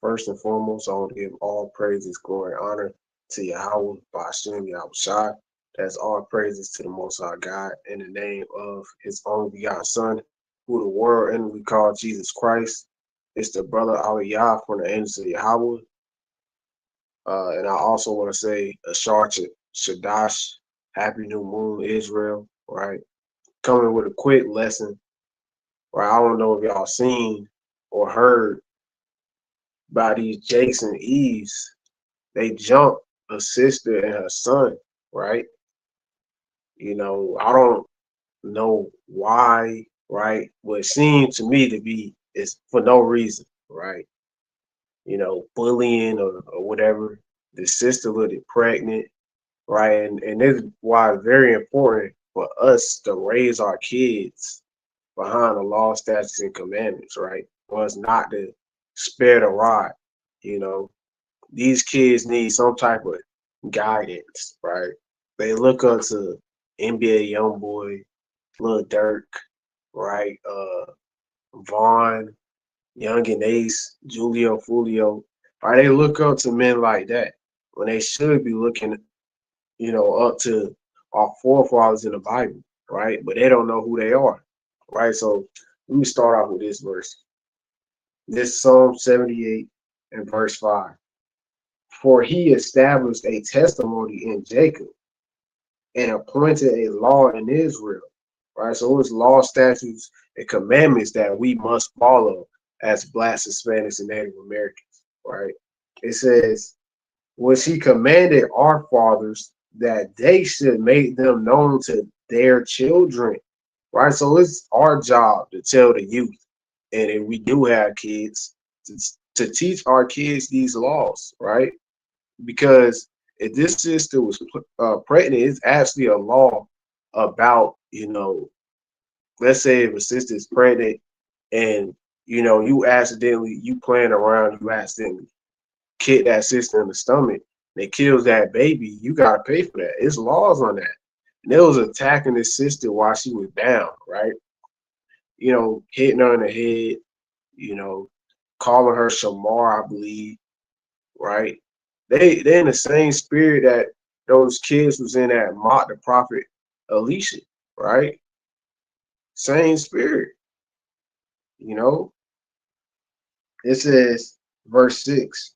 First and foremost, I want to give all praises, glory, and honor to Yahweh, Ba'ashem, Yahweh Shai. That's all praises to the Most High God in the name of His only begotten Son, who the world inwardly called Jesus Christ. It's the brother Aliyah from the angels of Yahweh. And I also want to say Ashar Shadash, Happy New Moon, Israel, right? Coming with a quick lesson, right? I don't know if y'all seen or heard about these Jakes and Eves. They jumped a sister and her son, right? I don't know why, right? What it seemed to me to be is for no reason, right? Bullying or whatever. The sister looked pregnant, right? And this is why it's very important for us to raise our kids behind the law, statutes, and commandments, right? For us not to spare the rod. You know, these kids need some type of guidance, right? They look up to NBA YoungBoy, Lil Durk, right? Vaughn, Young and Ace, Julio Fulio, right? They look up to men like that when they should be looking, up to our forefathers in the Bible, right? But they don't know who they are, right? So let me start off with this verse. This Psalm 78 and verse 5. For he established a testimony in Jacob and appointed a law in Israel, right? So it's law, statutes, and commandments that we must follow as Blacks, Hispanics, and Native Americans, right? It says, which he commanded our fathers that they should make them known to their children, right? So it's our job to tell the youth, and if we do have kids, to teach our kids these laws, right? Because if this sister was pregnant, it's actually a law about, let's say if a sister is pregnant and, you playing around, you accidentally kick that sister in the stomach, and it kills that baby, you got to pay for that. It's laws on that. And they was attacking this sister while she was down, right? Hitting her in the head, you know, calling her Shamar, I believe, right? They in the same spirit that those kids was in that mocked the prophet Elisha, right? Same spirit, you know. It says, verse 6,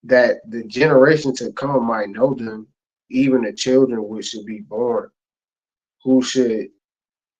that the generation to come might know them, even the children which should be born, who should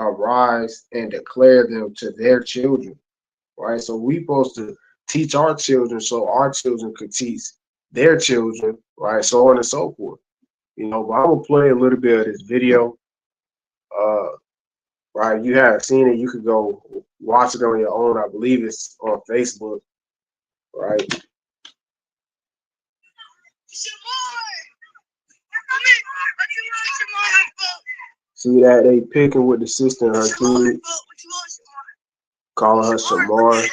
arise and declare them to their children, right? So we supposed to teach our children so our children could teach their children, right? So on and so forth. But I'm gonna play a little bit of this video. Uh, right, you have seen it. You could go watch it on your own. I believe it's on Facebook, right? See that they picking with the sister and her kid, calling her Shamar.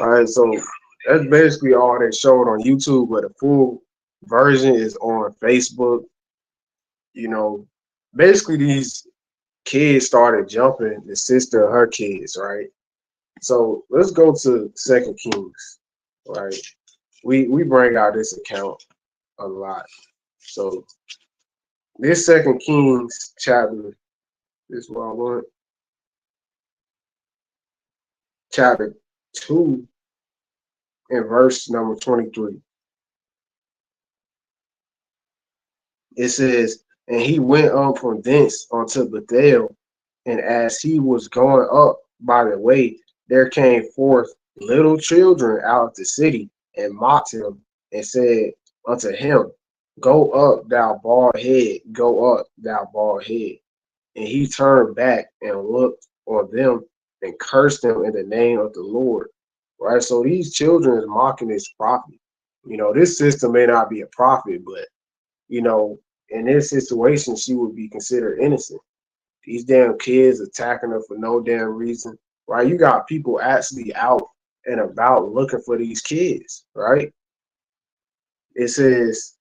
All right, so that's basically all they showed on YouTube, but the full version is on Facebook. Basically these kids started jumping the sister of her kids, right? So let's go to Second Kings, right? We bring out this account a lot. So this Second Kings chapter, this is what I want. Chapter 2 and verse number 23. It says, and he went up from thence unto Bethel, and as he was going up by the way, there came forth little children out of the city, and mocked him, and said unto him, Go up, thou bald head, go up, thou bald head. And he turned back and looked on them and cursed them in the name of the Lord. Right? So these children is mocking this prophet. This sister may not be a prophet, but you know, in this situation, she would be considered innocent. These damn kids attacking her for no damn reason, right? You got people actually out and about looking for these kids, right? It says,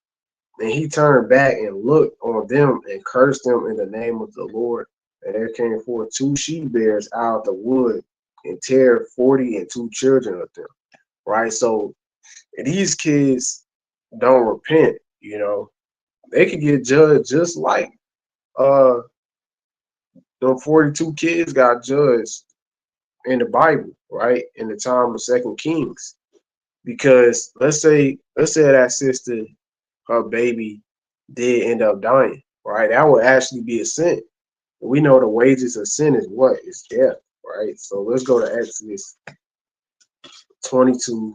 and he turned back and looked on them and cursed them in the name of the Lord. And there came forth two she bears out of the wood and tear 40 and two children of them, right? So these kids don't repent, they could get judged just like uh the 42 kids got judged in the Bible, right? In the time of Second Kings. Because let's say that sister, her baby did end up dying, right? That would actually be a sin. We know the wages of sin is what? It's death, right? So let's go to Exodus 22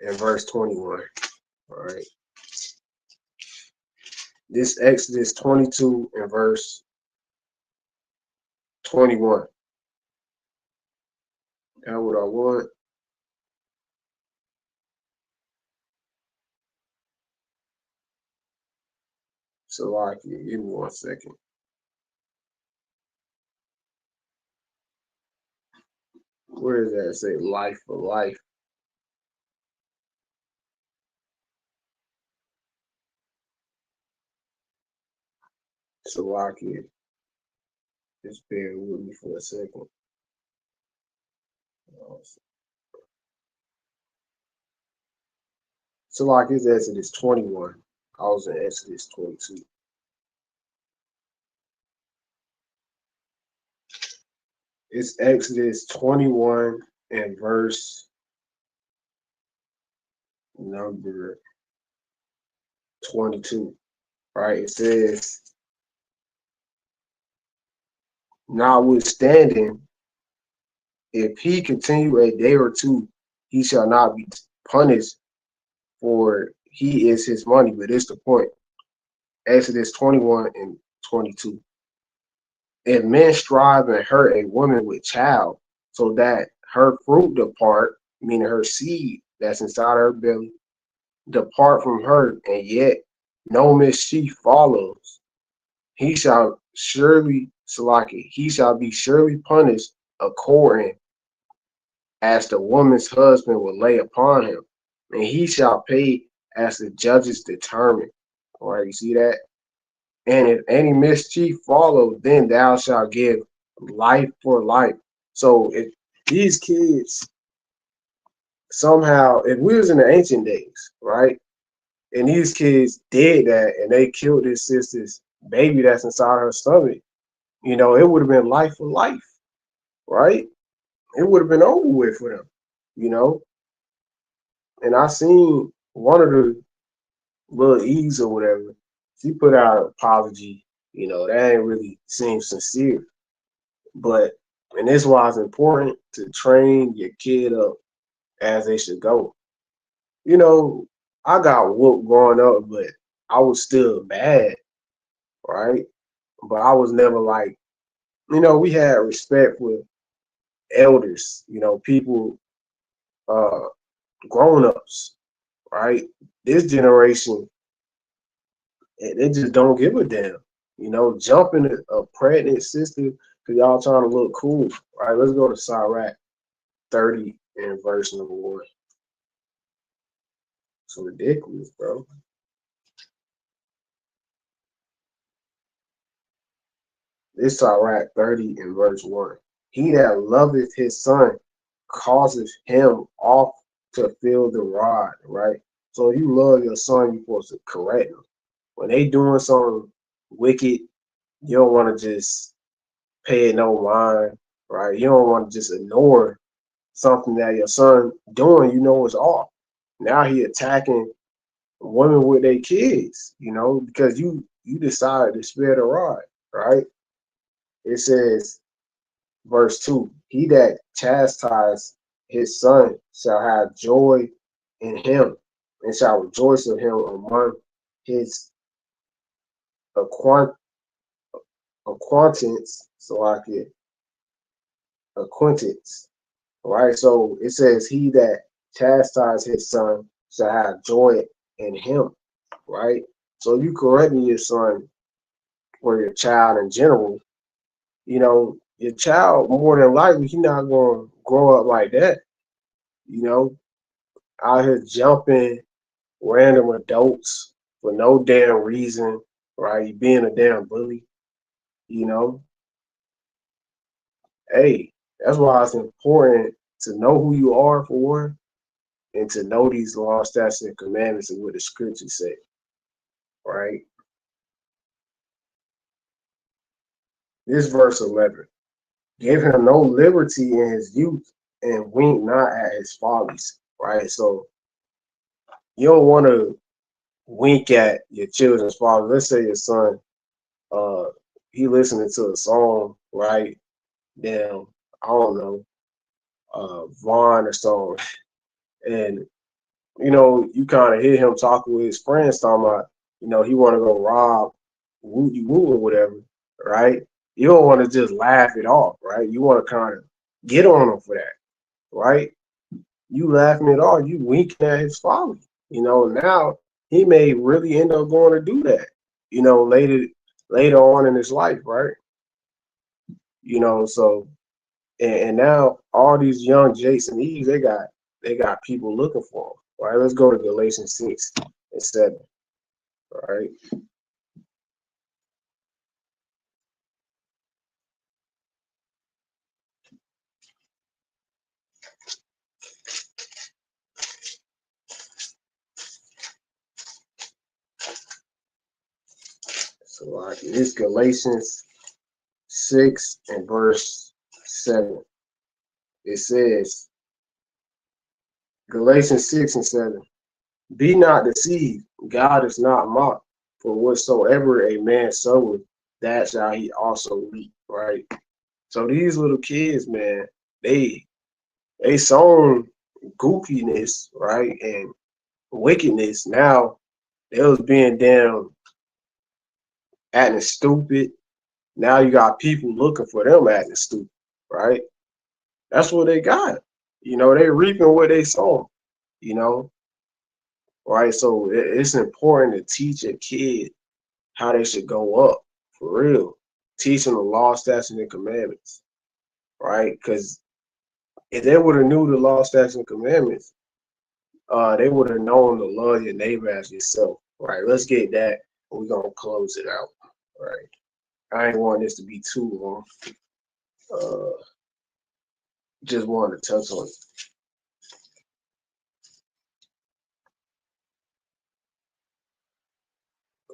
and verse 21. All right. This Exodus 22 and verse 21. That's what I want. So give me 1 second. Where does that say life for life? So just bear with me for a second. So it's Exodus 21. I was in Exodus 22. It's Exodus 21 and verse number 22. Right? It says, notwithstanding, if he continue a day or two, he shall not be punished, for he is his money. But it's the point. Exodus 21 and 22. If men strive and hurt a woman with child, so that her fruit depart, meaning her seed that's inside her belly, depart from her, and yet no mischief follows, he shall surely, Salaki, he shall be surely punished according as the woman's husband will lay upon him, and he shall pay as the judges determine. All right, you see that? And if any mischief follow, then thou shalt give life for life. So if these kids somehow, if we was in the ancient days, right, and these kids did that and they killed his sister's baby that's inside her stomach, it would have been life for life, right? It would have been over with for them, you know. And I seen one of the little E's or whatever. She put out an apology. That ain't really seem sincere. But and this why it's important to train your kid up as they should go. You know, I got whooped growing up, but I was still bad, right? But I was never like, we had respect for elders, people, uh, grown ups, right? This generation, they just don't give a damn. Jumping a pregnant sister because y'all trying to look cool. All right, let's go to Sirach 30 and verse number 1. It's ridiculous, bro. This Sirach 30 and verse 1. He that loveth his son causeth him oft to feel the rod, right? So if you love your son, you're supposed to correct them. When they doing something wicked, you don't want to just pay it no mind, right? You don't want to just ignore something that your son doing, is off. Now he attacking women with their kids, because you decided to spare the rod, right? It says, verse 2, he that chastise his son shall have joy in him, and shall rejoice of him among his acquaintance, so I get acquaintance, right? So it says, he that chastise his son shall have joy in him, right? So you correcting your son or your child in general, your child more than likely he's not gonna grow up like that, you know, out here jumping random adults for no damn reason, right? You being a damn bully, you know. Hey, that's why it's important to know who you are for one, and to know these laws, statutes, and commandments and what the scriptures say, right? This verse 11. Gave him no liberty in his youth, and wink not at his follies, right? So you don't want to wink at your children's follies. Let's say your son, uh, he listening to a song, right? Damn, I don't know, Vaughn or something, and you kind of hear him talking with his friends, talking about, he want to go rob Wooty Woo or whatever, right? You don't want to just laugh it off, right? You want to kind of get on him for that, right? You laughing it off, you winking at his folly. Now he may really end up going to do that, later on in his life, right? So and now all these young Jason Eves, they got people looking for them. Right. Let's go to Galatians 6:7. All right. So it's Galatians 6:7. It says, Galatians 6:7. Be not deceived, God is not mocked. For whatsoever a man soweth, that shall he also reap. Right. So these little kids, man, they sown goofiness, right, and wickedness. Now they was being damn acting stupid. Now you got people looking for them acting stupid, right? That's what they got. They reaping what they sown, you know, right? So it's important to teach a kid how they should go up for real. Teach them the law, statutes, and commandments, right? Because if they would have knew the law, statutes, and commandments, they would have known to love your neighbor as yourself, right? Let's get that. We're gonna close it out, right? I ain't want this to be too long. Just wanted to touch on it.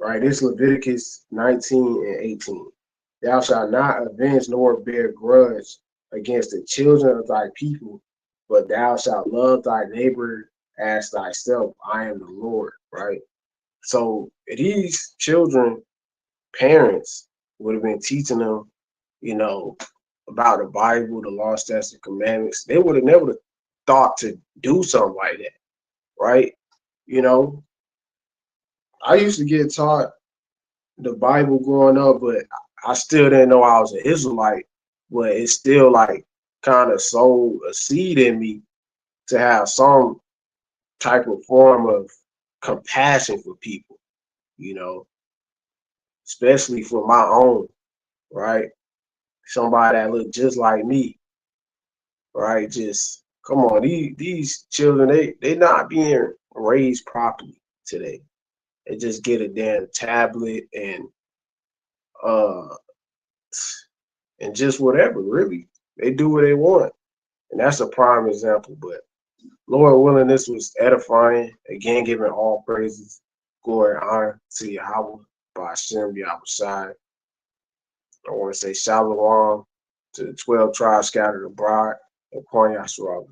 Right, this Leviticus 19:18. Thou shalt not avenge nor bear grudge against the children of thy people, but thou shalt love thy neighbor as thyself. I am the Lord, right? So these children, parents would have been teaching them, you know, about the Bible, the law, statutes, and commandments. They would have never thought to do something like that, right? You know, I used to get taught the Bible growing up, but I still didn't know I was an Israelite. But it's still like kind of sowed a seed in me to have some type of form of compassion for people, you know, especially for my own, right? Somebody that look just like me, right? Just come on, these children, they not being raised properly today. They just get a damn tablet uh and just whatever, really. They do what they want. And that's a prime example. But Lord willing, this was edifying. Again, giving all praises, glory, and honor to Yahweh by Hashem Yahushai. I want to say shalom to the 12 tribes scattered abroad and Kwanya Yashua.